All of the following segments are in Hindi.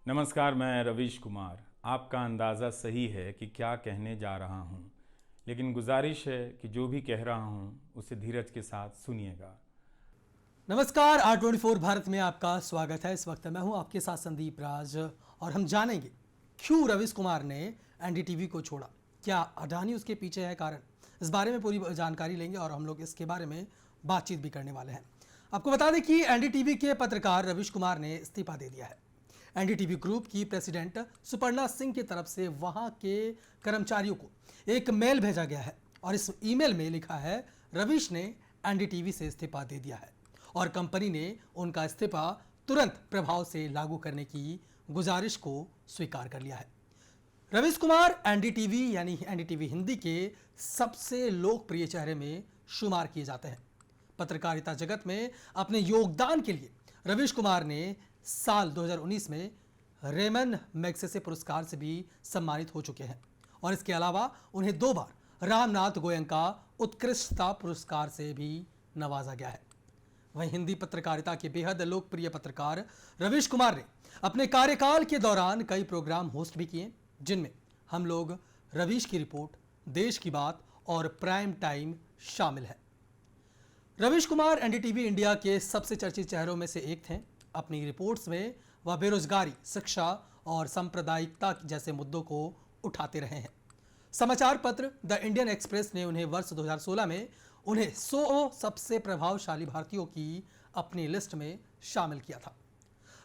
नमस्कार, मैं रवीश कुमार। आपका अंदाज़ा सही है कि क्या कहने जा रहा हूँ, लेकिन गुजारिश है कि जो भी कह रहा हूँ उसे धीरज के साथ सुनिएगा। नमस्कार, R24 भारत में आपका स्वागत है। इस वक्त मैं हूं आपके साथ संदीप राज और हम जानेंगे क्यों रवीश कुमार ने एनडीटीवी को छोड़ा। क्या अडानी उसके पीछे है कारण? इस बारे में पूरी जानकारी लेंगे और हम लोग इसके बारे में बातचीत भी करने वाले हैं। आपको बता दें कि एनडीटीवी के पत्रकार रवीश कुमार ने इस्तीफा दे दिया है। एनडीटीवी ग्रुप की प्रेसिडेंट सुपर्णा सिंह की तरफ से वहां के कर्मचारियों को एक मेल भेजा गया है और इस ईमेल में लिखा है, रवीश ने एनडीटीवी से इस्तीफा दे दिया है और कंपनी ने उनका इस्तीफा तुरंत प्रभाव से लागू करने की गुजारिश को स्वीकार कर लिया है। रवीश कुमार एनडीटीवी यानी एनडीटीवी हिंदी के सबसे लोकप्रिय चेहरे में शुमार किए जाते हैं। पत्रकारिता जगत में अपने योगदान के लिए रवीश कुमार ने साल 2019 में रेमन मैग्सेसे पुरस्कार से भी सम्मानित हो चुके हैं और इसके अलावा उन्हें 2 बार रामनाथ गोयनका उत्कृष्टता पुरस्कार से भी नवाजा गया है। वहीं हिंदी पत्रकारिता के बेहद लोकप्रिय पत्रकार रवीश कुमार ने अपने कार्यकाल के दौरान कई प्रोग्राम होस्ट भी किए, जिनमें हम लोग रवीश की रिपोर्ट, देश की बात और प्राइम टाइम शामिल है। रवीश कुमार एनडीटीवी इंडिया के सबसे चर्चित चेहरों में से एक थे। अपनी रिपोर्ट्स में वह बेरोजगारी, शिक्षा और सांप्रदायिकता जैसे मुद्दों को उठाते रहे हैं। समाचार पत्र द इंडियन एक्सप्रेस ने उन्हें वर्ष 2016 में उन्हें 100 सबसे प्रभावशाली भारतीयों की अपनी लिस्ट में शामिल किया था।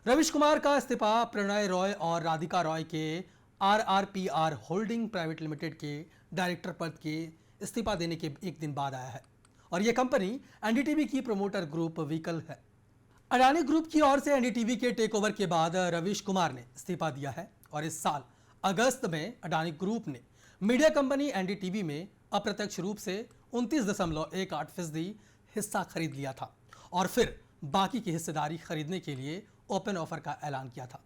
रवीश कुमार का इस्तीफा प्रणय रॉय और राधिका रॉय के आरआरपीआर होल्डिंग प्राइवेट लिमिटेड के डायरेक्टर पद के इस्तीफा देने के एक दिन बाद आया है और यह कंपनी एनडीटीवी की प्रमोटर ग्रुप व्हीकल है। अडानी ग्रुप की ओर से एनडीटीवी के टेक ओवर के बाद रवीश कुमार ने इस्तीफा दिया है और इस साल अगस्त में अडानी ग्रुप ने मीडिया कंपनी एनडीटीवी में अप्रत्यक्ष रूप से 29.18% हिस्सा खरीद लिया था और फिर बाकी की हिस्सेदारी खरीदने के लिए ओपन ऑफर का ऐलान किया था।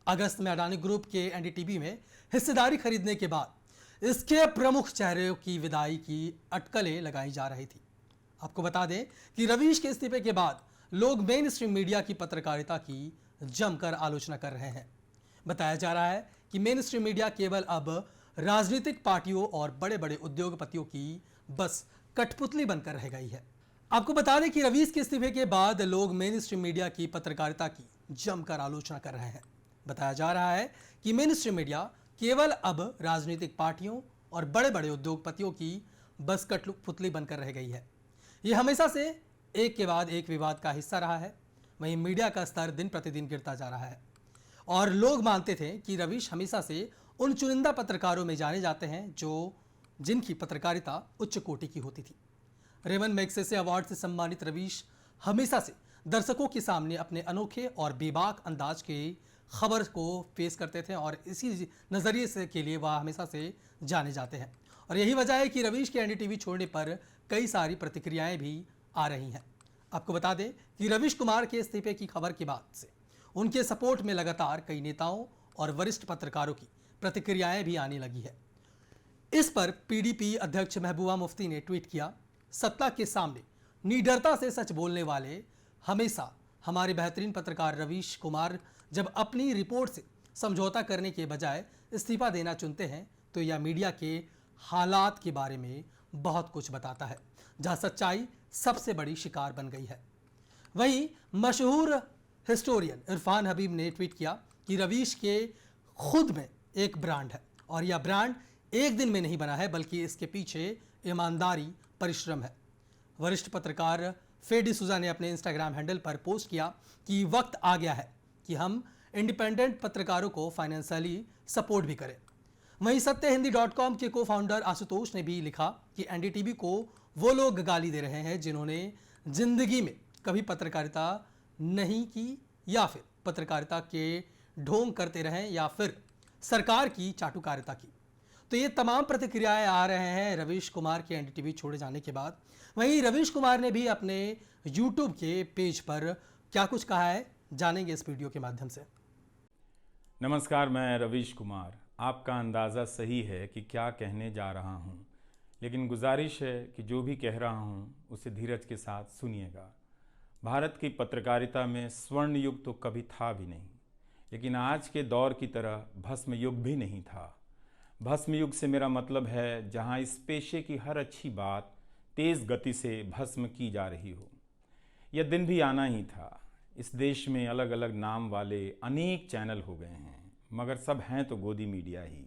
अगस्त में अडानी ग्रुप के एनडीटीवी में हिस्सेदारी खरीदने के बाद इसके प्रमुख चेहरों की विदाई की अटकलें लगाई जा रही थी। आपको बता दें कि रवीश के इस्तीफे के बाद लोग मेन स्ट्रीम मीडिया की पत्रकारिता की जमकर आलोचना कर रहे हैं। बताया जा रहा है कि मेन स्ट्रीम मीडिया केवल अब राजनीतिक पार्टियों और बड़े बड़े उद्योगपतियों की बस कठपुतली बनकर रह गई है। आपको बता दें कि रवीश के इस्तीफे के बाद लोग मेन स्ट्रीम मीडिया की पत्रकारिता की जमकर आलोचना कर रहे हैं। बताया जा रहा है कि मेन स्ट्रीम मीडिया केवल अब राजनीतिक पार्टियों और बड़े बड़े उद्योगपतियों की बस कठपुतली बनकर रह गई है। यह हमेशा से एक के बाद एक विवाद का हिस्सा रहा है। वहीं मीडिया का स्तर दिन प्रतिदिन गिरता जा रहा है और लोग मानते थे कि रवीश हमेशा से उन चुनिंदा पत्रकारों में जाने जाते हैं जिनकी पत्रकारिता उच्च कोटि की होती थी। रेमन मैग्सेसे अवार्ड से सम्मानित रवीश हमेशा से दर्शकों के सामने अपने अनोखे और बेबाक अंदाज के खबर को पेश करते थे और इसी नज़रिए से के लिए वह हमेशा से जाने जाते हैं और यही वजह है कि रवीश के एनडीटीवी छोड़ने पर कई सारी प्रतिक्रियाएं भी आ रही हैं। आपको बता दें कि रवीश कुमार के इस्तीफे की खबर के बाद से उनके सपोर्ट में लगातार कई नेताओं और वरिष्ठ पत्रकारों की प्रतिक्रियाएं भी आने लगी है। इस पर पीडीपी अध्यक्ष महबूबा मुफ्ती ने ट्वीट किया, सत्ता के सामने निडरता से सच बोलने वाले हमेशा हमारे बेहतरीन पत्रकार रवीश कुमार जब अपनी रिपोर्ट से समझौता करने के बजाय इस्तीफा देना चुनते हैं तो यह मीडिया के हालात के बारे में बहुत कुछ बताता है, जहां सच्चाई सबसे बड़ी शिकार बन गई है। वहीं मशहूर हिस्टोरियन इरफान हबीब ने ट्वीट किया कि रवीश के खुद में एक ब्रांड है और यह ब्रांड एक दिन में नहीं बना है, बल्कि इसके पीछे ईमानदारी, परिश्रम है। वरिष्ठ पत्रकार फेडी सुजा ने अपने इंस्टाग्राम हैंडल पर पोस्ट किया कि वक्त आ गया है कि हम इंडिपेंडेंट पत्रकारों को फाइनेंशियली सपोर्ट भी करें। वहीं सत्यहिंदी.com के को फाउंडर आशुतोष ने भी लिखा कि एनडीटीवी को वो लोग गाली दे रहे हैं जिन्होंने जिंदगी में कभी पत्रकारिता नहीं की या फिर पत्रकारिता के ढोंग करते रहे या फिर सरकार की चाटुकारिता की। तो ये तमाम प्रतिक्रियाएं आ रहे हैं रवीश कुमार के एनडीटीवी छोड़े जाने के बाद। वहीं रवीश कुमार ने भी अपने यूट्यूब के पेज पर क्या कुछ कहा है, जानेंगे इस वीडियो के माध्यम से। नमस्कार, मैं रवीश कुमार। आपका अंदाज़ा सही है कि क्या कहने जा रहा हूँ, लेकिन गुजारिश है कि जो भी कह रहा हूँ उसे धीरज के साथ सुनिएगा। भारत की पत्रकारिता में स्वर्ण युग तो कभी था भी नहीं, लेकिन आज के दौर की तरह भस्म युग भी नहीं था। भस्म युग से मेरा मतलब है जहां इस पेशे की हर अच्छी बात तेज गति से भस्म की जा रही हो। यह दिन भी आना ही था। इस देश में अलग अलग नाम वाले अनेक चैनल हो गए हैं, मगर सब हैं तो गोदी मीडिया ही।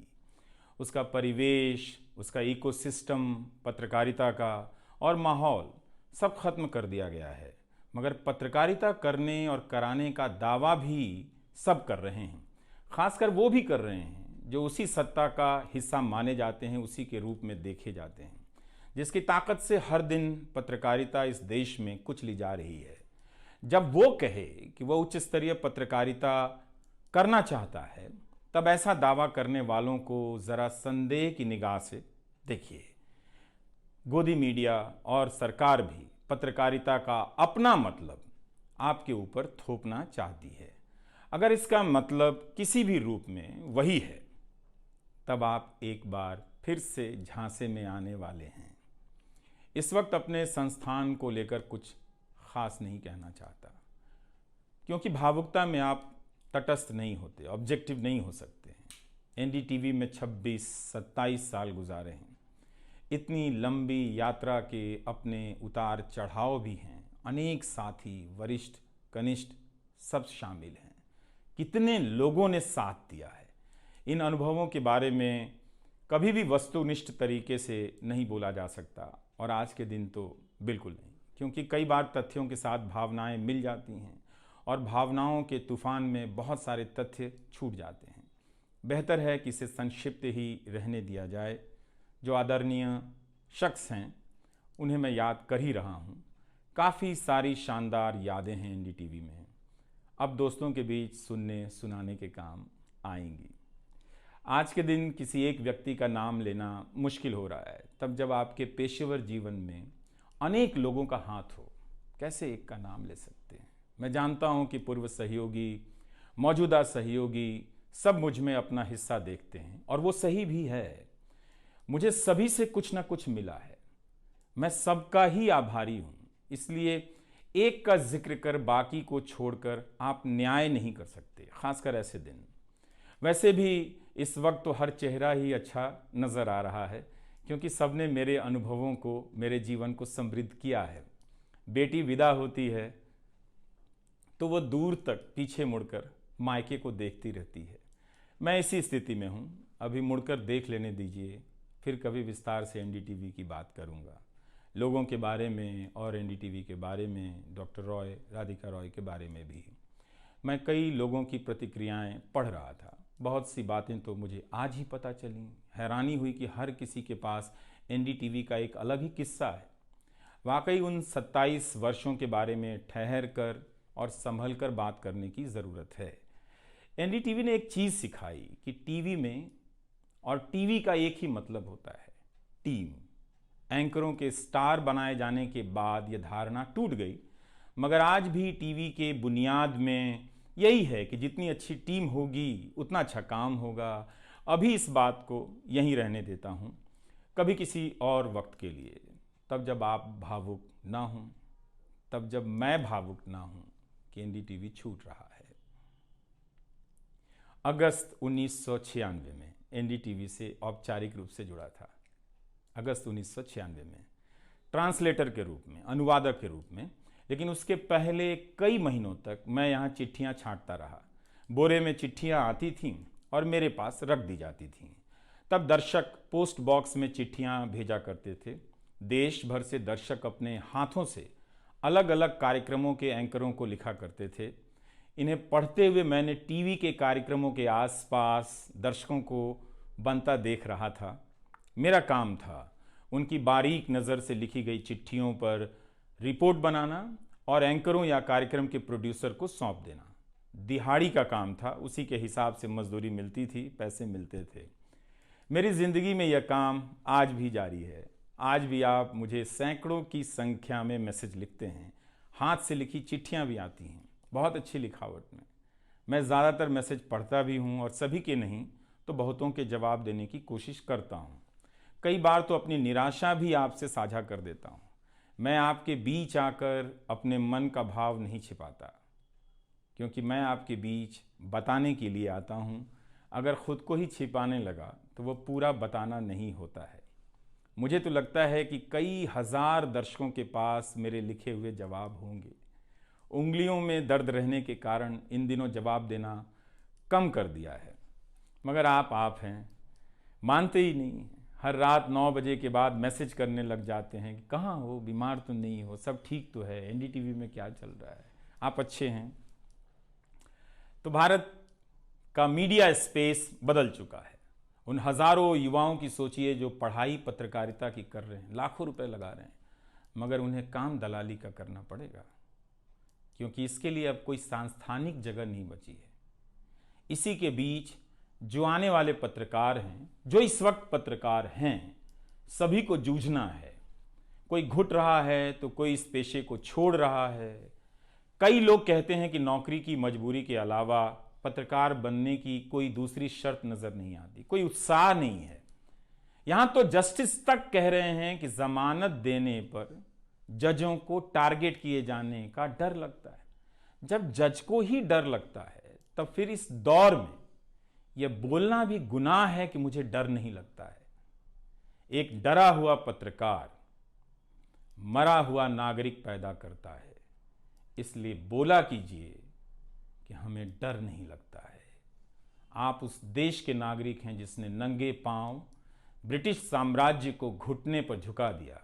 उसका परिवेश, उसका इकोसिस्टम, पत्रकारिता का और माहौल सब खत्म कर दिया गया है। मगर पत्रकारिता करने और कराने का दावा भी सब कर रहे हैं। खासकर वो भी कर रहे हैं जो उसी सत्ता का हिस्सा माने जाते हैं, उसी के रूप में देखे जाते हैं, जिसकी ताकत से हर दिन पत्रकारिता इस देश में कुचली जा रही है। जब वो कहे कि वह उच्च स्तरीय पत्रकारिता करना चाहता है, तब ऐसा दावा करने वालों को ज़रा संदेह की निगाह से देखिए। गोदी मीडिया और सरकार भी पत्रकारिता का अपना मतलब आपके ऊपर थोपना चाहती है। अगर इसका मतलब किसी भी रूप में वही है, तब आप एक बार फिर से झांसे में आने वाले हैं। इस वक्त अपने संस्थान को लेकर कुछ खास नहीं कहना चाहता, क्योंकि भावुकता में आप तटस्थ नहीं होते, ऑब्जेक्टिव नहीं हो सकते हैं। एनडीटीवी में 26-27 साल गुजारे हैं। इतनी लंबी यात्रा के अपने उतार चढ़ाव भी हैं। अनेक साथी, वरिष्ठ, कनिष्ठ सब शामिल हैं। कितने लोगों ने साथ दिया है। इन अनुभवों के बारे में कभी भी वस्तुनिष्ठ तरीके से नहीं बोला जा सकता, और आज के दिन तो बिल्कुल नहीं, क्योंकि कई बार तथ्यों के साथ भावनाएं मिल जाती हैं और भावनाओं के तूफान में बहुत सारे तथ्य छूट जाते हैं। बेहतर है कि इसे संक्षिप्त ही रहने दिया जाए। जो आदरणीय शख्स हैं उन्हें मैं याद कर ही रहा हूँ। काफ़ी सारी शानदार यादें हैं एनडीटीवी में, अब दोस्तों के बीच सुनने सुनाने के काम आएंगी। आज के दिन किसी एक व्यक्ति का नाम लेना मुश्किल हो रहा है, तब जब आपके पेशेवर जीवन में अनेक लोगों का हाथ हो, कैसे एक का नाम ले सकते हैं। मैं जानता हूं कि पूर्व सहयोगी, मौजूदा सहयोगी सब मुझ में अपना हिस्सा देखते हैं, और वो सही भी है। मुझे सभी से कुछ ना कुछ मिला है। मैं सबका ही आभारी हूं। इसलिए एक का जिक्र कर बाकी को छोड़कर आप न्याय नहीं कर सकते, खासकर ऐसे दिन। वैसे भी इस वक्त तो हर चेहरा ही अच्छा नज़र आ रहा है, क्योंकि सबने मेरे अनुभवों को, मेरे जीवन को समृद्ध किया है। बेटी विदा होती है तो वो दूर तक पीछे मुड़कर मायके को देखती रहती है। मैं इसी स्थिति में हूँ। अभी मुड़कर देख लेने दीजिए, फिर कभी विस्तार से एनडीटीवी की बात करूँगा, लोगों के बारे में और एनडीटीवी के बारे में, डॉक्टर रॉय, राधिका रॉय के बारे में भी। मैं कई लोगों की प्रतिक्रियाएं पढ़ रहा था। बहुत सी बातें तो मुझे आज ही पता चली। हैरानी हुई कि हर किसी के पास एनडीटीवी का एक अलग ही किस्सा है। वाकई उन 27 वर्षों के बारे में ठहर कर और संभल कर बात करने की ज़रूरत है। एनडीटीवी ने एक चीज़ सिखाई कि टीवी में और टीवी का एक ही मतलब होता है, टीम। एंकरों के स्टार बनाए जाने के बाद यह धारणा टूट गई, मगर आज भी टीवी के बुनियाद में यही है कि जितनी अच्छी टीम होगी उतना अच्छा काम होगा। अभी इस बात को यहीं रहने देता हूँ, कभी किसी और वक्त के लिए, तब जब आप भावुक ना हों, तब जब मैं भावुक ना हूँ कि एनडीटीवी छूट रहा है। अगस्त 1996 में एनडीटीवी से औपचारिक रूप से जुड़ा था। अगस्त 1996 में ट्रांसलेटर के रूप में, अनुवादक के रूप में। लेकिन उसके पहले कई महीनों तक मैं यहाँ चिट्ठियाँ छांटता रहा। बोरे में चिट्ठियाँ आती थीं और मेरे पास रख दी जाती थीं। तब दर्शक पोस्ट बॉक्स में चिट्ठियाँ भेजा करते थे। देश भर से दर्शक अपने हाथों से अलग अलग कार्यक्रमों के एंकरों को लिखा करते थे। इन्हें पढ़ते हुए मैंने टीवी के कार्यक्रमों के आसपास दर्शकों को बनता देख रहा था। मेरा काम था उनकी बारीक नज़र से लिखी गई चिट्ठियों पर रिपोर्ट बनाना और एंकरों या कार्यक्रम के प्रोड्यूसर को सौंप देना। दिहाड़ी का काम था, उसी के हिसाब से मजदूरी मिलती थी, पैसे मिलते थे। मेरी ज़िंदगी में यह काम आज भी जारी है। आज भी आप मुझे सैकड़ों की संख्या में मैसेज लिखते हैं, हाथ से लिखी चिट्ठियाँ भी आती हैं, बहुत अच्छी लिखावट में। मैं ज़्यादातर मैसेज पढ़ता भी हूँ और सभी के नहीं तो बहुतों के जवाब देने की कोशिश करता हूँ। कई बार तो अपनी निराशा भी आपसे साझा कर देता हूँ। मैं आपके बीच आकर अपने मन का भाव नहीं छिपाता। क्योंकि मैं आपके बीच बताने के लिए आता हूँ। अगर खुद को ही छिपाने लगा तो वो पूरा बताना नहीं होता है। मुझे तो लगता है कि कई हजार दर्शकों के पास मेरे लिखे हुए जवाब होंगे। उंगलियों में दर्द रहने के कारण इन दिनों जवाब देना कम कर दिया है, मगर आप हैं, मानते ही नहीं हैं। हर रात 9 बजे के बाद मैसेज करने लग जाते हैं कि कहाँ हो, बीमार तो नहीं हो, सब ठीक तो है, एनडीटीवी में क्या चल रहा है, आप अच्छे हैं। तो भारत का मीडिया स्पेस बदल चुका है। उन हजारों युवाओं की सोचिए जो पढ़ाई पत्रकारिता की कर रहे हैं, लाखों रुपए लगा रहे हैं, मगर उन्हें काम दलाली का करना पड़ेगा, क्योंकि इसके लिए अब कोई सांस्थानिक जगह नहीं बची है। इसी के बीच जो आने वाले पत्रकार हैं, जो इस वक्त पत्रकार हैं, सभी को जूझना है। कोई घुट रहा है तो कोई इस पेशे को छोड़ रहा है। कई लोग कहते हैं कि नौकरी की मजबूरी के अलावा पत्रकार बनने की कोई दूसरी शर्त नजर नहीं आती, कोई उत्साह नहीं है। यहां तो जस्टिस तक कह रहे हैं कि जमानत देने पर जजों को टारगेट किए जाने का डर लगता है। जब जज को ही डर लगता है तब फिर इस दौर में यह बोलना भी गुनाह है कि मुझे डर नहीं लगता है। एक डरा हुआ पत्रकार मरा हुआ नागरिक पैदा करता है। इसलिए बोला कीजिए कि हमें डर नहीं लगता है। आप उस देश के नागरिक हैं जिसने नंगे पांव ब्रिटिश साम्राज्य को घुटने पर झुका दिया।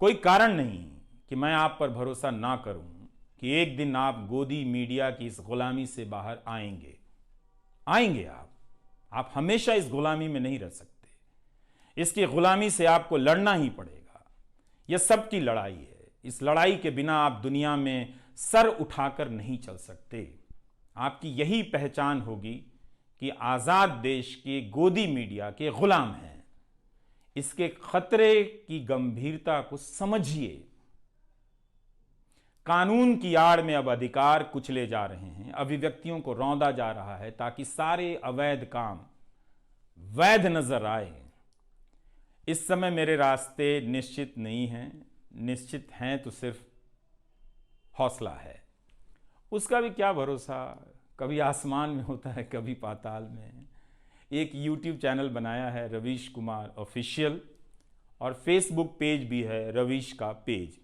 कोई कारण नहीं कि मैं आप पर भरोसा ना करूं कि एक दिन आप गोदी मीडिया की इस गुलामी से बाहर आएंगे। आप हमेशा इस गुलामी में नहीं रह सकते। इसकी गुलामी से आपको लड़ना ही पड़ेगा। यह सबकी लड़ाई है। इस लड़ाई के बिना आप दुनिया में सर उठाकर नहीं चल सकते। आपकी यही पहचान होगी कि आजाद देश के गोदी मीडिया के गुलाम हैं। इसके खतरे की गंभीरता को समझिए। कानून की आड़ में अब अधिकार कुचले जा रहे हैं, अभिव्यक्तियों को रौंदा जा रहा है ताकि सारे अवैध काम वैध नजर आए। इस समय मेरे रास्ते निश्चित नहीं हैं, निश्चित हैं तो सिर्फ हौसला है। उसका भी क्या भरोसा, कभी आसमान में होता है, कभी पाताल में। एक YouTube चैनल बनाया है रवीश कुमार ऑफिशियल, और फेसबुक पेज भी है रवीश का पेज।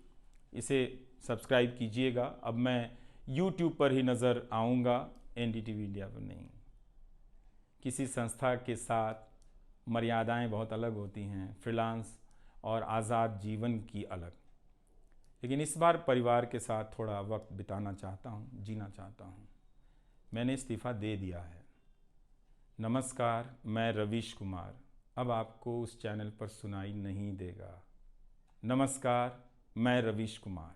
इसे सब्सक्राइब कीजिएगा। अब मैं YouTube पर ही नज़र आऊँगा, एनडीटीवी इंडिया पर नहीं। किसी संस्था के साथ मर्यादाएं बहुत अलग होती हैं, फ्रीलांस और आज़ाद जीवन की अलग। लेकिन इस बार परिवार के साथ थोड़ा वक्त बिताना चाहता हूँ, जीना चाहता हूँ। मैंने इस्तीफ़ा दे दिया है। नमस्कार, मैं रवीश कुमार अब आपको उस चैनल पर सुनाई नहीं देगा। नमस्कार, मैं रवीश कुमार।